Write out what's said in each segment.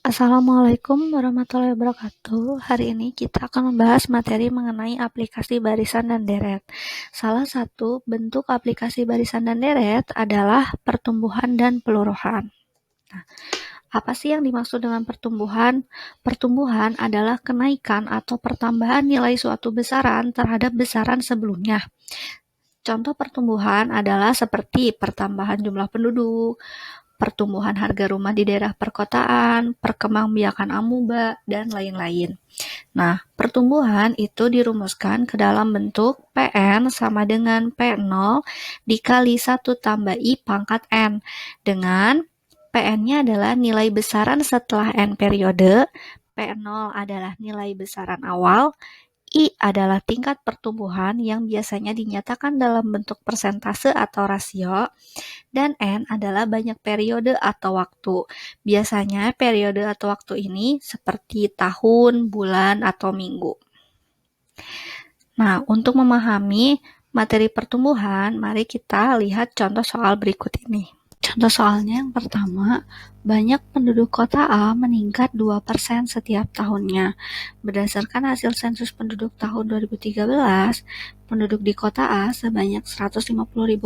Assalamualaikum warahmatullahi wabarakatuh. Hari ini kita akan membahas materi mengenai aplikasi barisan dan deret. Salah satu bentuk aplikasi barisan dan deret adalah pertumbuhan dan peluruhan. Nah, apa sih yang dimaksud dengan pertumbuhan? Pertumbuhan adalah kenaikan atau pertambahan nilai suatu besaran terhadap besaran sebelumnya. Contoh pertumbuhan adalah seperti pertambahan jumlah penduduk, pertumbuhan harga rumah di daerah perkotaan, perkembangbiakan amuba, dan lain-lain. Nah, pertumbuhan itu dirumuskan ke dalam bentuk PN sama dengan P0 dikali 1 tambah I pangkat N, dengan PN-nya adalah nilai besaran setelah N periode, P0 adalah nilai besaran awal, I adalah tingkat pertumbuhan yang biasanya dinyatakan dalam bentuk persentase atau rasio, dan N adalah banyak periode atau waktu. Biasanya periode atau waktu ini seperti tahun, bulan, atau minggu. Nah, untuk memahami materi pertumbuhan, mari kita lihat contoh soal berikut ini. Contoh soalnya yang pertama, banyak penduduk kota A meningkat 2% setiap tahunnya. Berdasarkan hasil sensus penduduk tahun 2013, penduduk di kota A sebanyak 150.000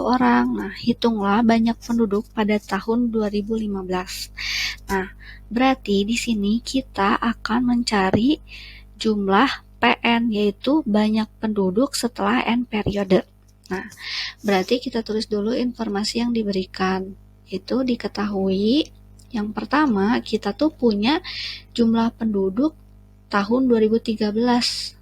orang. Nah, hitunglah banyak penduduk pada tahun 2015. Nah, berarti di sini kita akan mencari jumlah PN, yaitu banyak penduduk setelah N periode. Nah, berarti kita tulis dulu informasi yang diberikan. Itu diketahui, yang pertama kita tuh punya jumlah penduduk tahun 2013,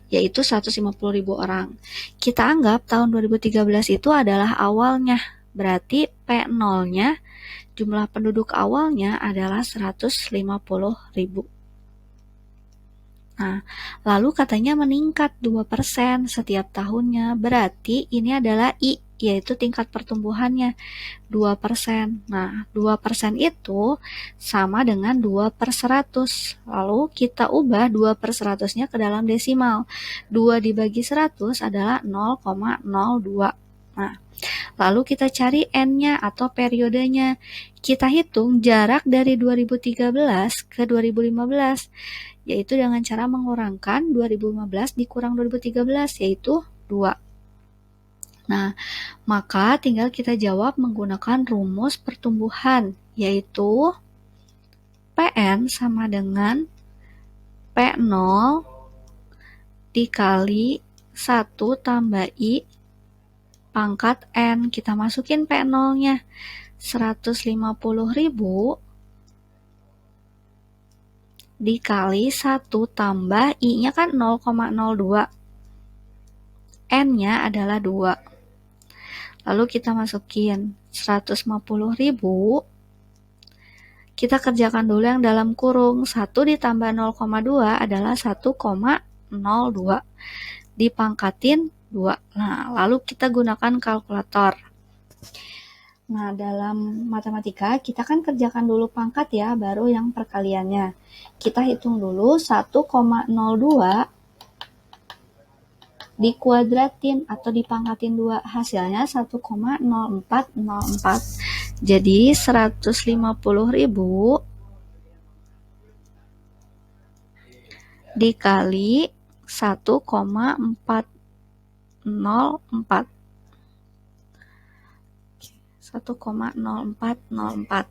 yaitu 150.000 orang. Kita anggap tahun 2013 itu adalah awalnya, berarti P0-nya, jumlah penduduk awalnya adalah 150.000. Nah, lalu katanya meningkat 2% setiap tahunnya. Berarti ini adalah I, yaitu tingkat pertumbuhannya 2%. Nah, 2% itu sama dengan 2/100. Lalu kita ubah 2/100-nya ke dalam desimal. 2 dibagi 100 adalah 0,02. Nah, lalu kita cari N-nya atau periodenya. Kita hitung jarak dari 2013 ke 2015, yaitu dengan cara mengurangkan 2015 dikurang 2013, yaitu 2. Nah, maka tinggal kita jawab menggunakan rumus pertumbuhan, yaitu PN sama dengan P0 dikali 1 tambah I pangkat N. Kita masukin P0-nya, 150.000 dikali 1 tambah I-nya kan 0,02. N-nya adalah 2. Lalu kita masukin 150.000. Kita kerjakan dulu yang dalam kurung. 1 ditambah 0,2 adalah 1,02. Dipangkatin 2. Nah, lalu kita gunakan kalkulator. Nah, dalam matematika kita kan kerjakan dulu pangkat ya, baru yang perkaliannya. Kita hitung dulu 1,02 dikuadratin atau dipangkatin 2, hasilnya 1,0404. Jadi 150.000 dikali 1,404. 1,0404.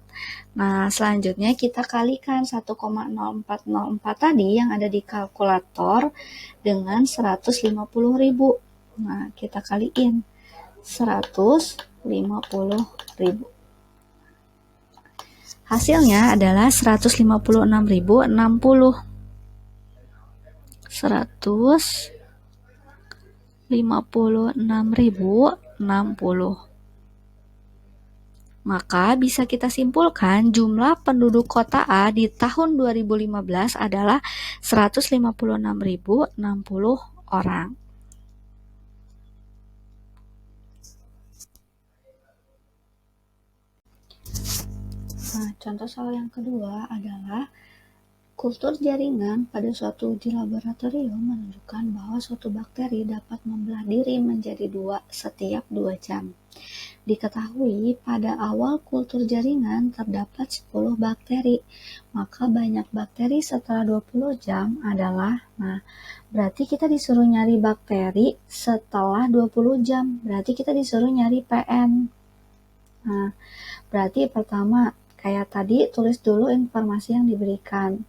Nah, selanjutnya kita kalikan 1,0404 tadi yang ada di kalkulator dengan 150.000. Nah, kita kaliin 150.000. Hasilnya adalah 156.060. 156.060. Maka bisa kita simpulkan jumlah penduduk kota A di tahun 2015 adalah 156.060 orang. Nah, contoh soal yang kedua adalah Kultur jaringan pada suatu uji laboratorium menunjukkan bahwa suatu bakteri dapat membelah diri menjadi dua setiap 2 jam. Diketahui pada awal kultur jaringan terdapat 10 bakteri, maka banyak bakteri setelah 20 jam adalah, berarti kita disuruh nyari bakteri setelah 20 jam, berarti kita disuruh nyari PN. Berarti pertama, kayak tadi tulis dulu informasi yang diberikan.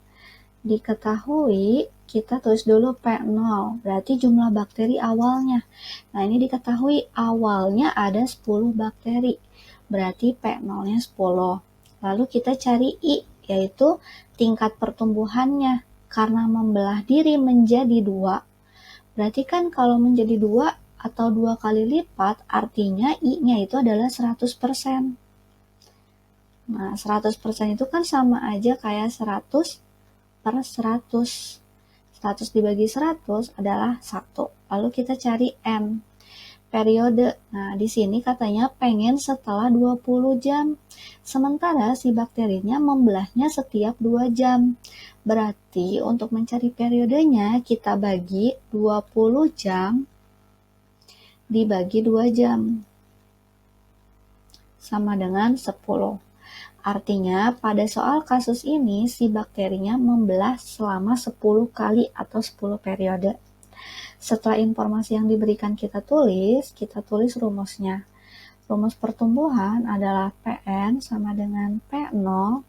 Diketahui, kita tulis dulu P0, berarti jumlah bakteri awalnya. Nah, ini diketahui awalnya ada 10 bakteri, berarti P0-nya 10. Lalu kita cari I, yaitu tingkat pertumbuhannya. Karena membelah diri menjadi 2, berarti kan kalau menjadi 2 atau 2 kali lipat, artinya I-nya itu adalah 100%. Nah, 100% itu kan sama aja kayak 100 per 100. 100 dibagi 100 adalah 1. Lalu kita cari N. Periode. Nah, di sini katanya pengen setelah 20 jam. Sementara si bakterinya membelahnya setiap 2 jam. Berarti untuk mencari periodenya kita bagi 20 jam dibagi 2 jam. Sama dengan 10. Artinya, pada soal kasus ini, si bakterinya membelah selama 10 kali atau 10 periode. Setelah informasi yang diberikan kita tulis rumusnya. Rumus pertumbuhan adalah Pn sama dengan P0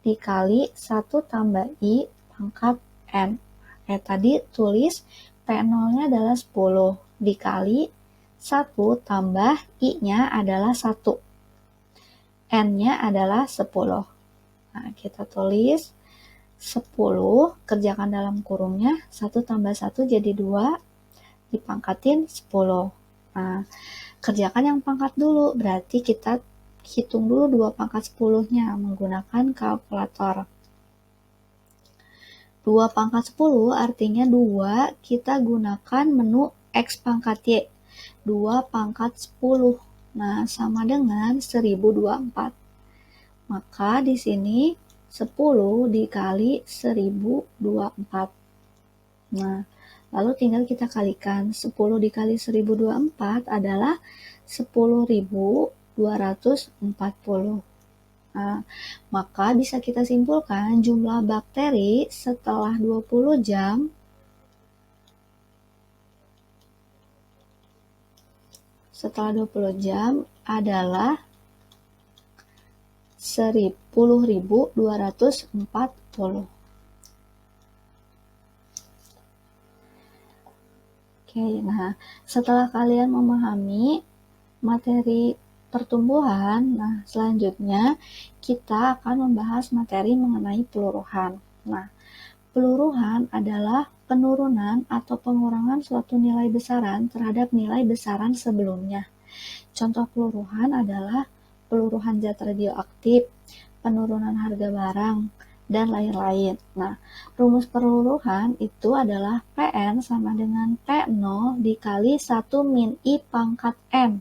dikali 1 tambah I pangkat N. Tadi tulis P0-nya adalah 10 dikali 1 tambah I-nya adalah 1. N-nya adalah 10. Nah, kita tulis 10, kerjakan dalam kurungnya, 1 tambah 1 jadi 2, dipangkatin 10. Nah, kerjakan yang pangkat dulu, berarti kita hitung dulu 2 pangkat 10-nya menggunakan kalkulator. 2 pangkat 10 artinya 2 kita gunakan menu X pangkat Y. 2 pangkat 10. Nah, sama dengan 1024. Maka di sini 10 dikali 1024. Nah, lalu tinggal kita kalikan. 10 dikali 1024 adalah 10.240. Nah, maka bisa kita simpulkan jumlah bakteri setelah 20 jam adalah 10.240. Oke, nah setelah kalian memahami materi pertumbuhan, nah selanjutnya kita akan membahas materi mengenai peluruhan. Nah, peluruhan adalah penurunan atau pengurangan suatu nilai besaran terhadap nilai besaran sebelumnya. Contoh peluruhan adalah peluruhan zat radioaktif, penurunan harga barang, dan lain-lain. Nah, rumus peluruhan itu adalah Pn sama dengan P0 dikali 1 min I pangkat N.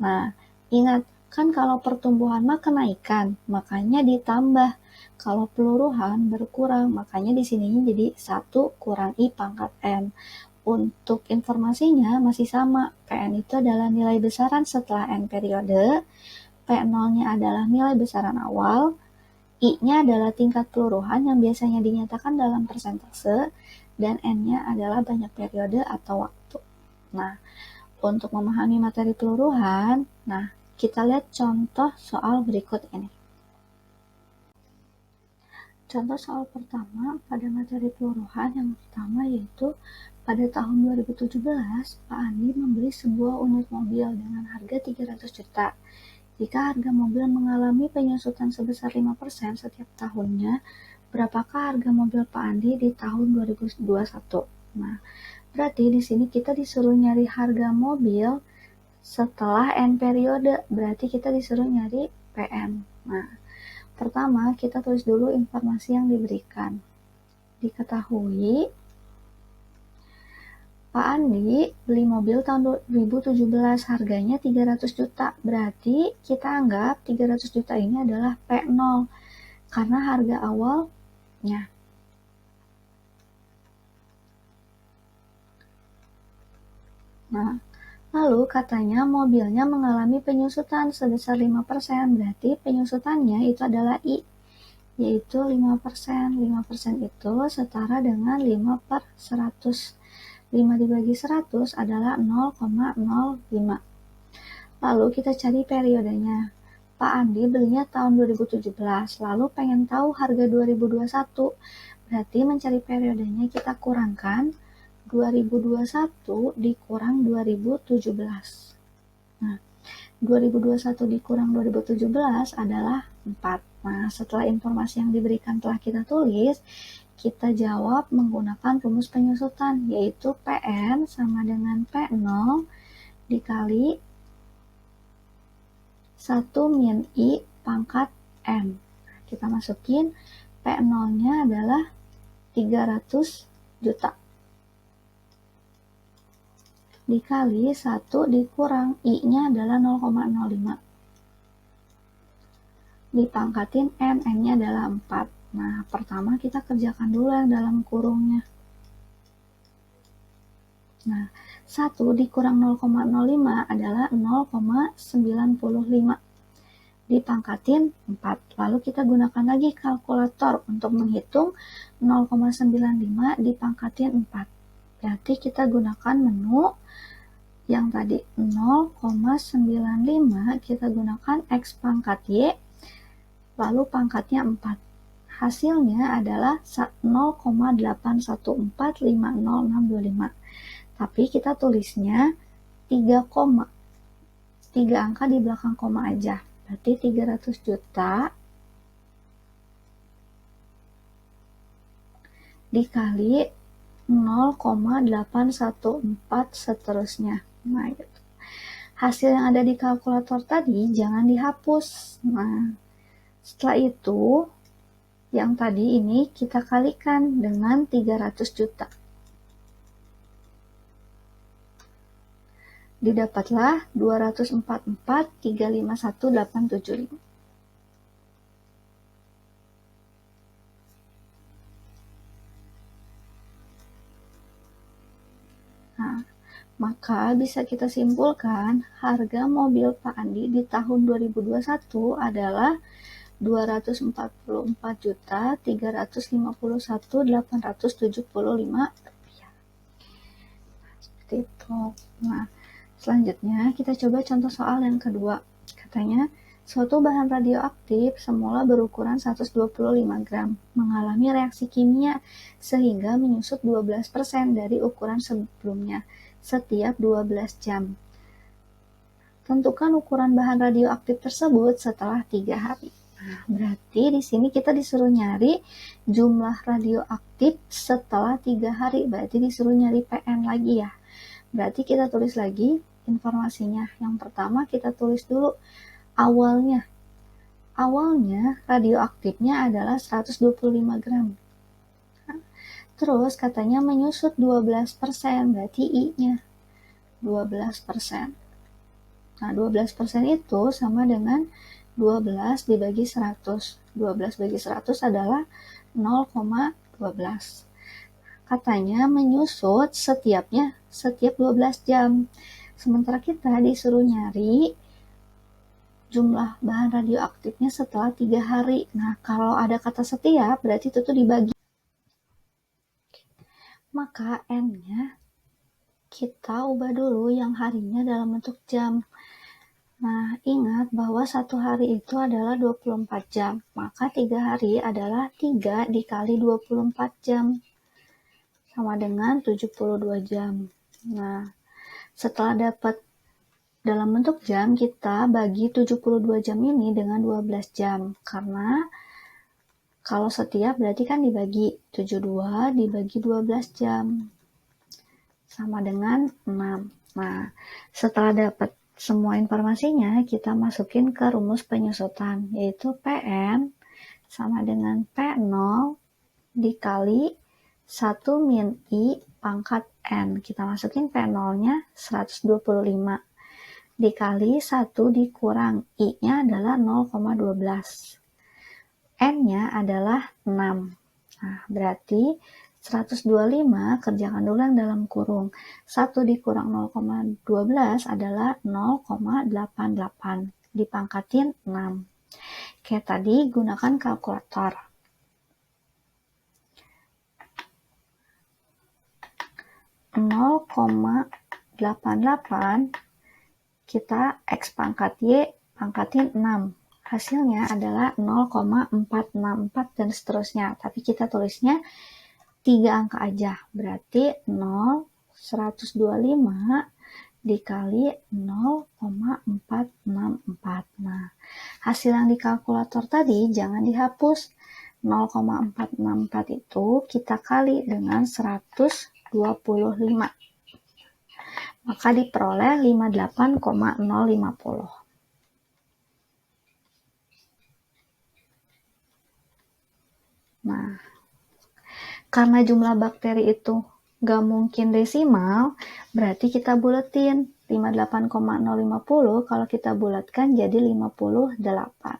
Nah, ingat, kan kalau pertumbuhan mah kenaikan, makanya ditambah. Kalau peluruhan berkurang, makanya di sininya jadi 1 kurang I pangkat N. Untuk informasinya masih sama, Pn itu adalah nilai besaran setelah N periode, P0-nya adalah nilai besaran awal, I-nya adalah tingkat peluruhan yang biasanya dinyatakan dalam persentase, dan N-nya adalah banyak periode atau waktu. Nah, untuk memahami materi peluruhan, nah kita lihat contoh soal berikut ini. Contoh soal pertama pada materi peluruhan yang pertama yaitu pada tahun 2017, Pak Andi membeli sebuah unit mobil dengan harga 300 juta. Jika harga mobil mengalami penyusutan sebesar 5% setiap tahunnya, berapakah harga mobil Pak Andi di tahun 2021? Nah, berarti di sini kita disuruh nyari harga mobil setelah N periode, berarti kita disuruh nyari PN. Nah, pertama kita tulis dulu informasi yang diberikan. Diketahui Pak Andi beli mobil tahun 2017, harganya 300 juta. Berarti kita anggap 300 juta ini adalah P0 karena harga awalnya. Nah, lalu katanya mobilnya mengalami penyusutan sebesar 5%, berarti penyusutannya itu adalah I, yaitu 5%. 5% itu setara dengan 5 per 100. 5 dibagi 100 adalah 0,05. Lalu kita cari periodenya. Pak Andi belinya tahun 2017, lalu pengen tahu harga 2021. Berarti mencari periodenya kita kurangkan 2021 dikurang 2017. Nah, 2021 dikurang 2017 adalah 4. Nah, setelah informasi yang diberikan telah kita tulis, kita jawab menggunakan rumus penyusutan, yaitu PN sama dengan P0 dikali 1 min I pangkat N. Kita masukin P0-nya adalah 300 juta. Dikali 1 dikurang I-nya adalah 0,05. Dipangkatin N, N-nya adalah 4. Nah, pertama kita kerjakan dulu yang dalam kurungnya. Nah, 1 dikurang 0,05 adalah 0,95. Dipangkatin 4. Lalu kita gunakan lagi kalkulator untuk menghitung 0,95 dipangkatin 4. Berarti kita gunakan menu yang tadi 0,95 kita gunakan X pangkat Y, lalu pangkatnya 4. Hasilnya adalah 0,814500625. Tapi kita tulisnya 3 koma. 3 angka di belakang koma aja. Berarti 300 juta dikali 0,814 seterusnya. Nah, gitu. Hasil yang ada di kalkulator tadi jangan dihapus. Nah, setelah itu yang tadi ini kita kalikan dengan 300 juta. Didapatlah 244,351,875. Nah, maka bisa kita simpulkan harga mobil Pak Andi di tahun 2021 adalah 244.351.875 rupiah. Seperti itu. Nah, selanjutnya kita coba contoh soal yang kedua. Katanya, suatu bahan radioaktif semula berukuran 125 gram, mengalami reaksi kimia sehingga menyusut 12% dari ukuran sebelumnya setiap 12 jam. Tentukan ukuran bahan radioaktif tersebut setelah 3 hari. Nah, berarti di sini kita disuruh nyari jumlah radioaktif setelah 3 hari. Berarti disuruh nyari PN lagi ya. Berarti kita tulis lagi informasinya. Yang pertama kita tulis dulu awalnya. Awalnya radioaktifnya adalah 125 gram. Terus katanya menyusut 12%, berarti I-nya 12%. Nah, 12% itu sama dengan 12 dibagi 100. 12 bagi 100 adalah 0,12. Katanya menyusut setiap 12 jam. Sementara kita disuruh nyari jumlah bahan radioaktifnya setelah 3 hari. Nah, kalau ada kata setiap, berarti itu tuh dibagi. Maka N-nya kita ubah dulu yang harinya dalam bentuk jam. Nah, ingat bahwa 1 hari itu adalah 24 jam. Maka 3 hari adalah 3 dikali 24 jam. Sama dengan 72 jam. Nah, setelah dapat dalam bentuk jam, kita bagi 72 jam ini dengan 12 jam. Karena kalau setiap berarti kan dibagi 72 dibagi 12 jam. Sama dengan 6. Nah, setelah dapat semua informasinya, kita masukin ke rumus penyusutan, yaitu PN sama dengan P0 dikali 1 min I pangkat N. Kita masukin P0-nya 125. Dikali 1 dikurang I-nya adalah 0,12. N-nya adalah 6. Nah, berarti 125 kerjakan dulu yang dalam kurung. 1 dikurang 0,12 adalah 0,88. Dipangkatin 6. Kayak tadi, gunakan kalkulator. 0,88 kita X pangkat Y pangkatin 6. Hasilnya adalah 0,464 dan seterusnya. Tapi kita tulisnya 3 angka aja. Berarti 125 dikali 0,464. Nah, hasil yang di kalkulator tadi jangan dihapus. 0,464 itu kita kali dengan 125. Maka diperoleh 58,050. Nah, karena jumlah bakteri itu nggak mungkin desimal, berarti kita buletin 58,050 kalau kita bulatkan jadi 58.